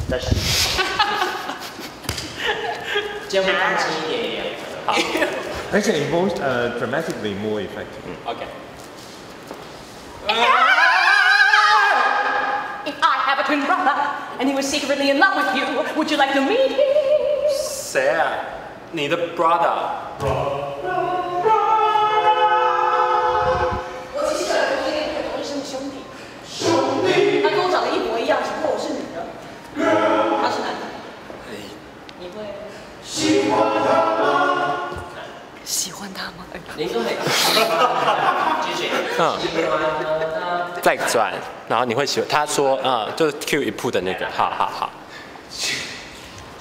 再試。這樣會安靜一點點。好。Actually, most dramatically more effective. OK。 If I have a twin brother and he was secretly in love with you, would you like to meet him? 誰啊？你的 brother。我其實跟這個同一生的兄弟。他跟我長得一模一樣，只不過我是女的，他是男的。你會喜歡他嗎？喜歡他嗎？你應該係。繼續。再轉，然後你會喜歡。他說，就是 Q 一鋪的那個，好好好。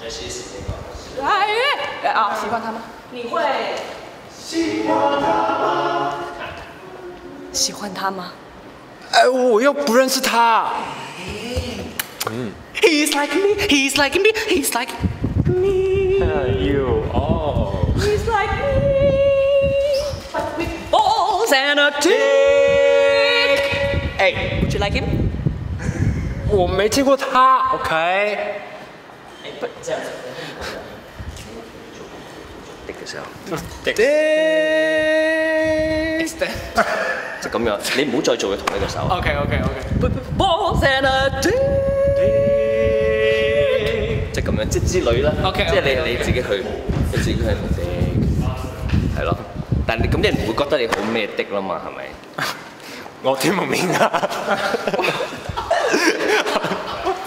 這是什麼？啊，喜歡他嗎？你會喜歡他嗎？喜歡他嗎？哎，我又不認識他。He's like me, he's like me, he's like me. You, oh. He's like me, but with balls and a dick. 哎 Would you like him? 我沒見過他 ，OK？ 哎，不，這樣子。滴嘅時候，滴。就咁樣，你唔好再做嘅同一個手。OK。Balls and a dick。即係咁樣，即係之類啦。OK。即係你自己去，你自己去滴，係咯。但係咁啲人唔會覺得你好咩滴啦嘛，係咪？我聽唔明啊。